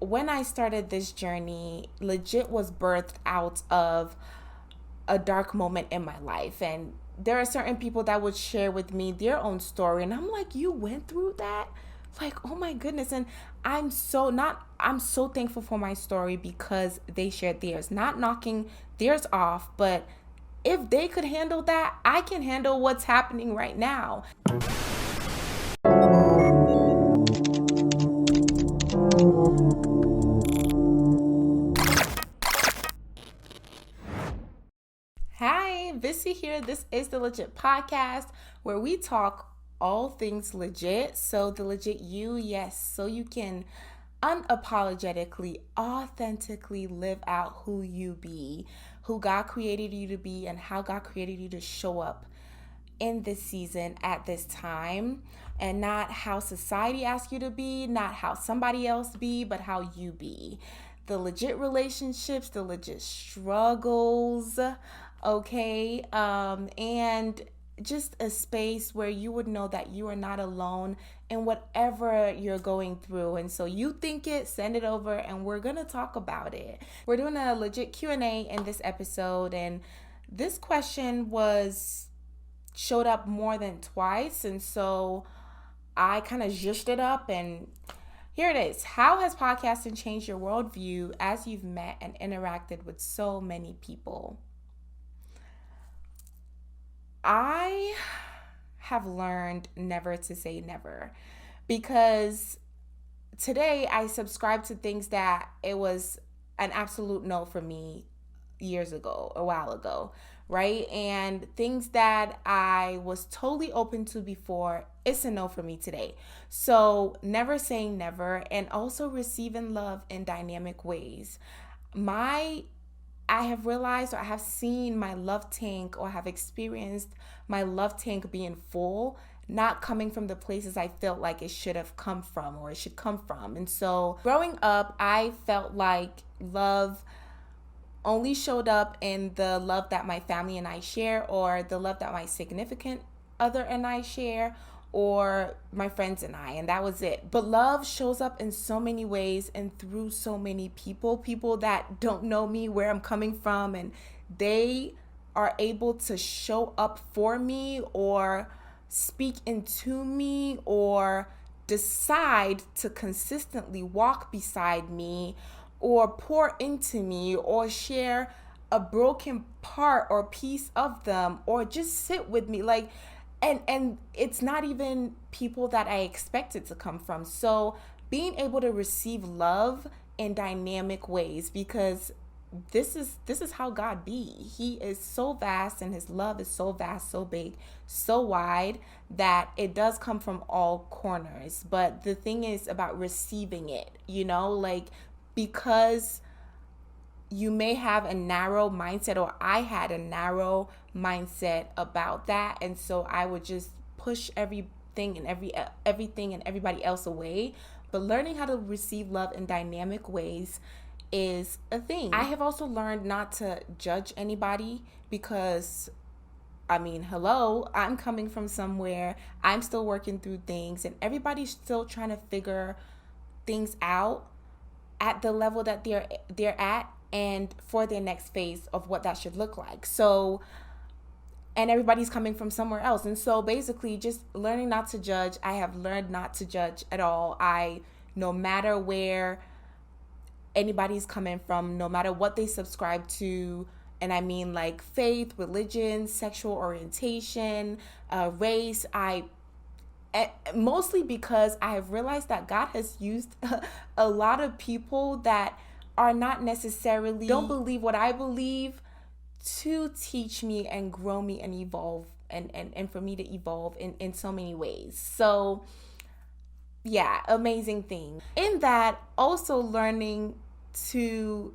When I started this journey, legit was birthed out of a dark moment in my life. And there are certain people that would share with me their own story. And I'm like, you went through that? Like, oh my goodness. And I'm so thankful for my story because they shared theirs. Not knocking theirs off, but if they could handle that, I can handle what's happening right now. Hi, Bisi here. This is the Legit Podcast where we talk all things legit. So, the legit you, yes, so you can unapologetically, authentically live out who you be, who God created you to be, and how God created you to show up in this season at this time, and not how society asks you to be, not how somebody else be, but how you be. The legit relationships, the legit struggles, okay, and just a space where you would know that you are not alone in whatever you're going through. And so you think it, send it over, and we're gonna talk about it. We're doing a legit Q&A in this episode, and this question was showed up more than twice, and so I kind of zhushed it up, and here it is. How has podcasting changed your worldview as you've met and interacted with so many people? I have learned never to say never, because today I subscribe to things that it was an absolute no for me years ago, a while ago, right? And things that I was totally open to before, it's a no for me today. So, never saying never, and also receiving love in dynamic ways. My I have realized, or I have seen my love tank, or have experienced my love tank being full, not coming from the places I felt like it should have come from, or it should come from. And so growing up, I felt like love only showed up in the love that my family and I share, or the love that my significant other and I share, or my friends and I, and that was it. But love shows up in so many ways and through so many people that don't know me, where I'm coming from, and they are able to show up for me, or speak into me, or decide to consistently walk beside me, or pour into me, or share a broken part or piece of them, or just sit with me. Like, and it's not even people that I expected to come from. So being able to receive love in dynamic ways, because this is how God be. He is so vast, and his love is so vast, so big, so wide, that it does come from all corners. But the thing is about receiving it, like, because you may have a narrow mindset, or I had a narrow mindset about that, and so I would just push everything and everything and everybody else away. But learning how to receive love in dynamic ways is a thing. I have also learned not to judge anybody, because hello, I'm coming from somewhere. I'm still working through things, and everybody's still trying to figure things out at the level that they're at, and for their next phase of what that should look like. So, and everybody's coming from somewhere else. And so basically just learning not to judge. I have learned not to judge at all. No matter where anybody's coming from, no matter what they subscribe to, and I mean like faith, religion, sexual orientation, race, mostly because I have realized that God has used a lot of people that are not necessarily, don't believe what I believe, to teach me and grow me and evolve, and for me to evolve in so many ways. So yeah, amazing thing. In that, also learning to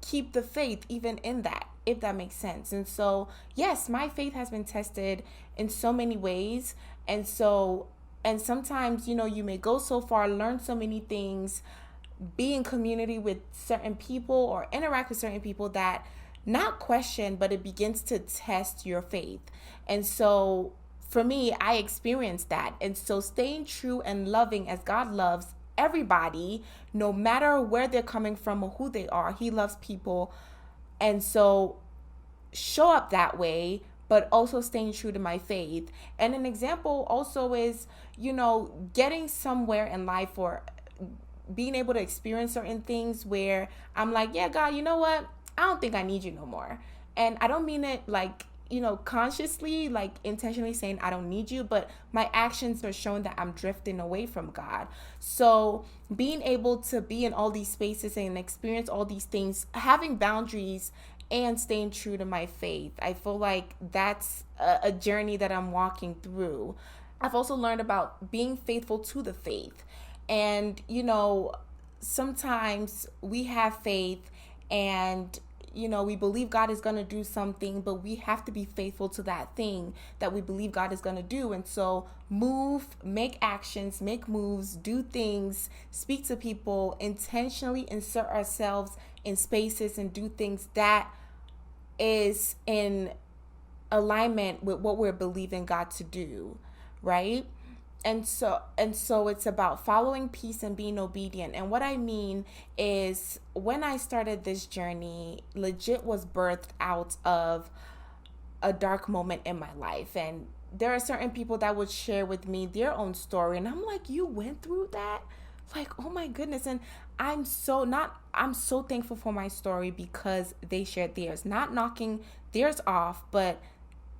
keep the faith even in that, if that makes sense. And so yes, my faith has been tested in so many ways. And sometimes, you may go so far, learn so many things, be in community with certain people, or interact with certain people that not question, but it begins to test your faith. And so for me, I experienced that. And so staying true and loving as God loves everybody, no matter where they're coming from or who they are. He loves people. And so show up that way, but also staying true to my faith. And an example also is, getting somewhere in life or being able to experience certain things where I'm like, yeah, God, you know what? I don't think I need you no more. And I don't mean it like, consciously, like intentionally saying I don't need you, but my actions are showing that I'm drifting away from God. So being able to be in all these spaces and experience all these things, having boundaries and staying true to my faith, I feel like that's a journey that I'm walking through. I've also learned about being faithful to the faith. And, sometimes we have faith and we believe God is going to do something, but we have to be faithful to that thing that we believe God is going to do. And so make actions, make moves, do things, speak to people, intentionally insert ourselves in spaces and do things that is in alignment with what we're believing God to do, right? And so it's about following peace and being obedient. And what I mean is, when I started this journey, legit was birthed out of a dark moment in my life. And there are certain people that would share with me their own story, and I'm like, you went through that? Like, oh my goodness. And I'm so thankful for my story because they shared theirs, not knocking theirs off, but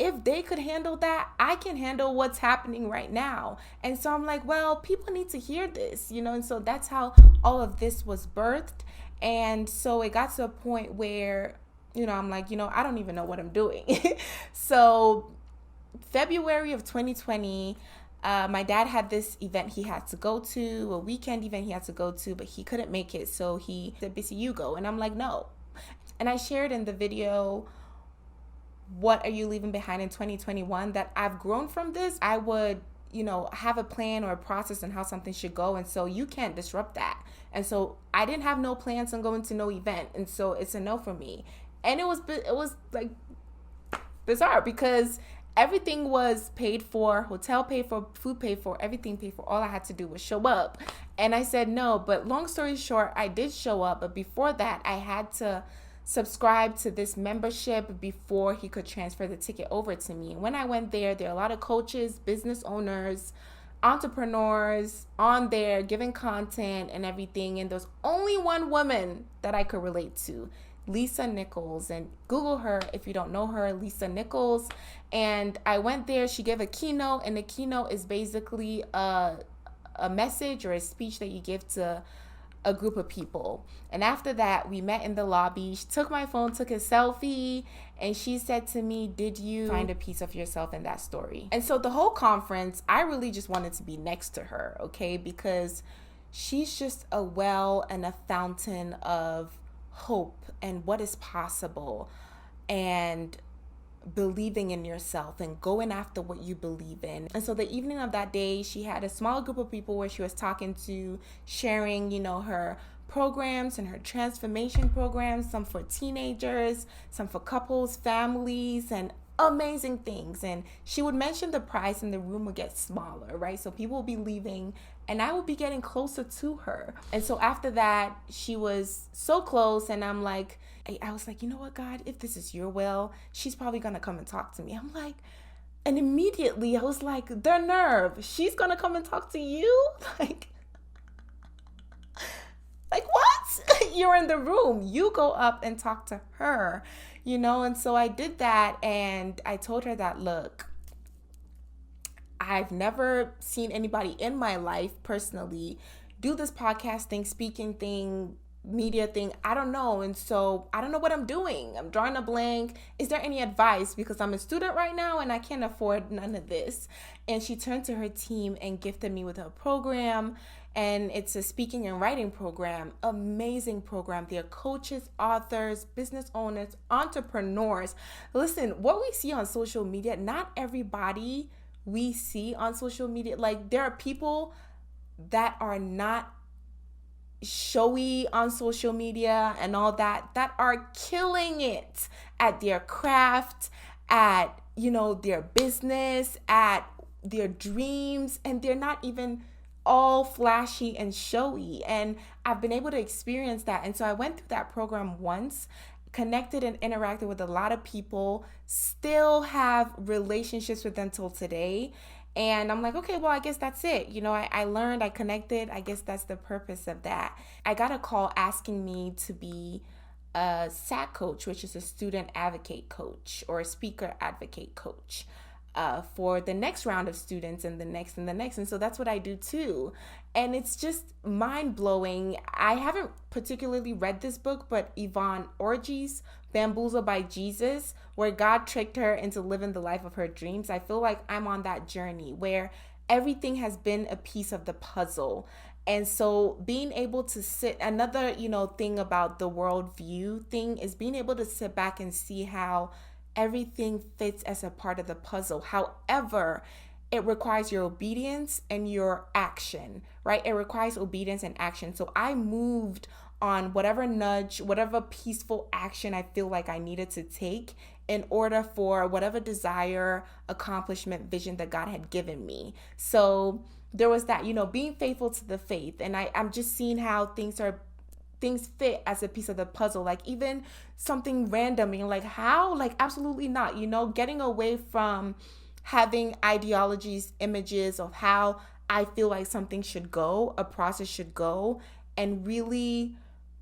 if they could handle that, I can handle what's happening right now. And so I'm like, well, people need to hear this, and so that's how all of this was birthed. And so it got to a point where, I'm like, I don't even know what I'm doing. So February of 2020, my dad had this event he had to go to, a weekend event he had to go to, but he couldn't make it. So he said, Bisi, you go. And I'm like, no. And I shared in the video, what are you leaving behind in 2021, that I've grown from this. I would, have a plan or a process on how something should go. And so you can't disrupt that. And so I didn't have no plans on going to no event. And so it's a no for me. And it was like bizarre because everything was paid for, hotel paid for, food paid for, everything paid for. All I had to do was show up. And I said no. But long story short, I did show up. But before that, I had to subscribe to this membership before he could transfer the ticket over to me. And when I went there are a lot of coaches, business owners, entrepreneurs on there giving content and everything. And there's only one woman that I could relate to, Lisa Nichols. And Google her if you don't know her, Lisa Nichols. And I went there. She gave a keynote, and the keynote is basically a message or a speech that you give to a group of people. And after that, we met in the lobby. She took my phone, took a selfie, and she said to me, did you find a piece of yourself in that story? And so the whole conference, I really just wanted to be next to her, okay? Because she's just a well and a fountain of hope and what is possible and believing in yourself and going after what you believe in. And so the evening of that day, she had a small group of people where she was talking to, sharing, her programs and her transformation programs, some for teenagers, some for couples, families, and amazing things. And she would mention the price and the room would get smaller, right? So people would be leaving and I would be getting closer to her. And so after that, she was so close, and I was like, you know what, God, if this is your will, she's probably going to come and talk to me. I'm like, and immediately I was like, their nerve, she's going to come and talk to you? Like what? You're in the room. You go up and talk to her, And so I did that, and I told her that, look, I've never seen anybody in my life personally do this podcast thing, speaking thing, media thing. I don't know. And so I don't know what I'm doing. I'm drawing a blank. Is there any advice? Because I'm a student right now and I can't afford none of this. And she turned to her team and gifted me with a program. And it's a speaking and writing program. Amazing program. They're coaches, authors, business owners, entrepreneurs. Listen, what we see on social media, not everybody we see on social media, like there are people that are not showy on social media and all that are killing it at their craft, at their business, at their dreams, and they're not even all flashy and showy. And I've been able to experience that. And so I went through that program once, connected and interacted with a lot of people, still have relationships with them till today. And I'm like, okay, well, I guess that's it. I learned, I connected. I guess that's the purpose of that. I got a call asking me to be a SAC coach, which is a student advocate coach or a speaker advocate coach. For the next round of students and the next and the next. And so that's what I do too. And it's just mind blowing. I haven't particularly read this book, but Yvonne Orji's Bamboozled by Jesus, where God tricked her into living the life of her dreams. I feel like I'm on that journey where everything has been a piece of the puzzle. And so being able to another, thing about the worldview thing is being able to sit back and see how everything fits as a part of the puzzle. However, it requires your obedience and your action, right? It requires obedience and action. So I moved on whatever nudge, whatever peaceful action I feel like I needed to take in order for whatever desire, accomplishment, vision that God had given me. So there was that, being faithful to the faith. And I'm just seeing how things fit as a piece of the puzzle. Like even something random, and you're like, how? Like, absolutely not. Getting away from having ideologies, images of how I feel like something should go, a process should go, and really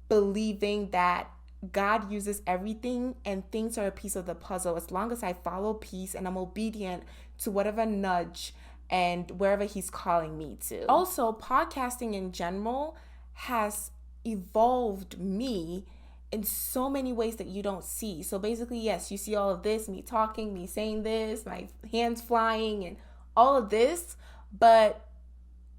believing that God uses everything and things are a piece of the puzzle as long as I follow peace and I'm obedient to whatever nudge and wherever he's calling me to. Also, podcasting in general has evolved me in so many ways that you don't see. So basically, yes, you see all of this, me talking, me saying this, my hands flying and all of this, but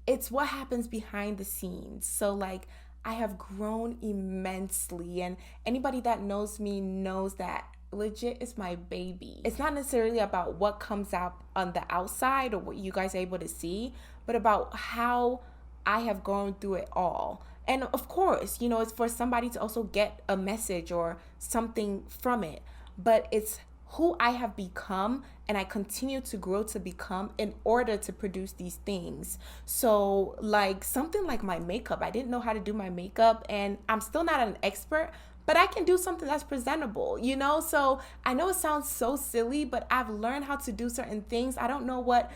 it's what happens behind the scenes. So like, I have grown immensely, and anybody that knows me knows that legit is my baby. It's not necessarily about what comes out on the outside or what you guys are able to see, but about how I have gone through it all. And of course, it's for somebody to also get a message or something from it. But it's who I have become and I continue to grow to become in order to produce these things. So like something like my makeup, I didn't know how to do my makeup, and I'm still not an expert, but I can do something that's presentable, So I know it sounds so silly, but I've learned how to do certain things. I don't know what,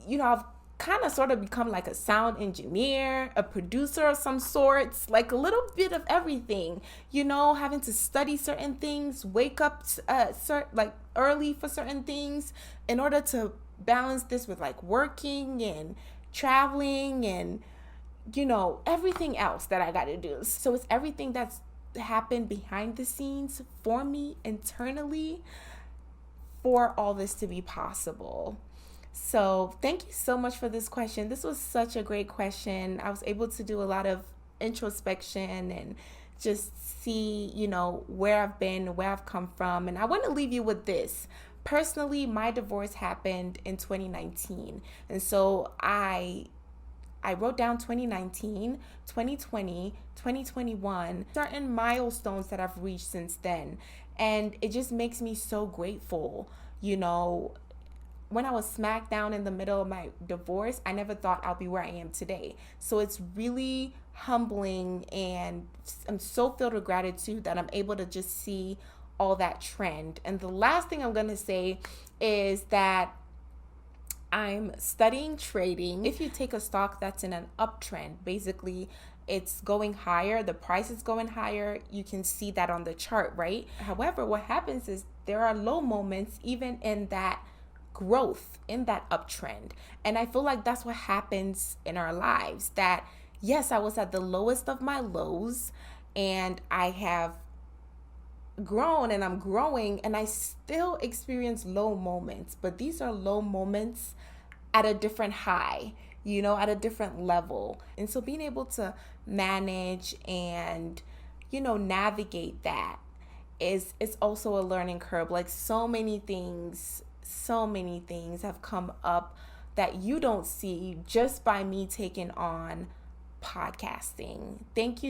I've kind of sort of become like a sound engineer, a producer of some sorts, like a little bit of everything, having to study certain things, wake up like early for certain things in order to balance this with like working and traveling and, everything else that I got to do. So it's everything that's happened behind the scenes for me internally for all this to be possible. So thank you so much for this question. This was such a great question. I was able to do a lot of introspection and just see, where I've been, where I've come from. And I want to leave you with this. Personally, my divorce happened in 2019. And so I wrote down 2019, 2020, 2021, certain milestones that I've reached since then. And it just makes me so grateful, When I was smack down in the middle of my divorce, I never thought I'll be where I am today. So it's really humbling, and I'm so filled with gratitude that I'm able to just see all that trend. And the last thing I'm going to say is that I'm studying trading. If you take a stock that's in an uptrend, basically it's going higher, the price is going higher, you can see that on the chart, right? However, what happens is there are low moments even in that growth, in that uptrend. And I feel like that's what happens in our lives, that yes, I was at the lowest of my lows and I have grown and I'm growing, and I still experience low moments, but these are low moments at a different high, at a different level. And so being able to manage and, navigate that is also a learning curve. Like so many things have come up that you don't see just by me taking on podcasting. Thank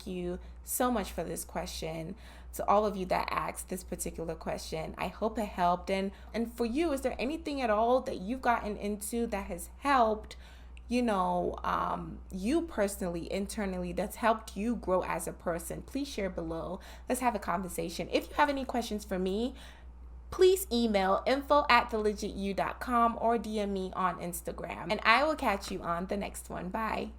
you so much for this question. To all of you that asked this particular question, I hope it helped. And for you, is there anything at all that you've gotten into that has helped you personally, internally, that's helped you grow as a person. Please share below. Let's have a conversation. If you have any questions for me, please email info@thelegit.com or DM me on Instagram. And I will catch you on the next one. Bye.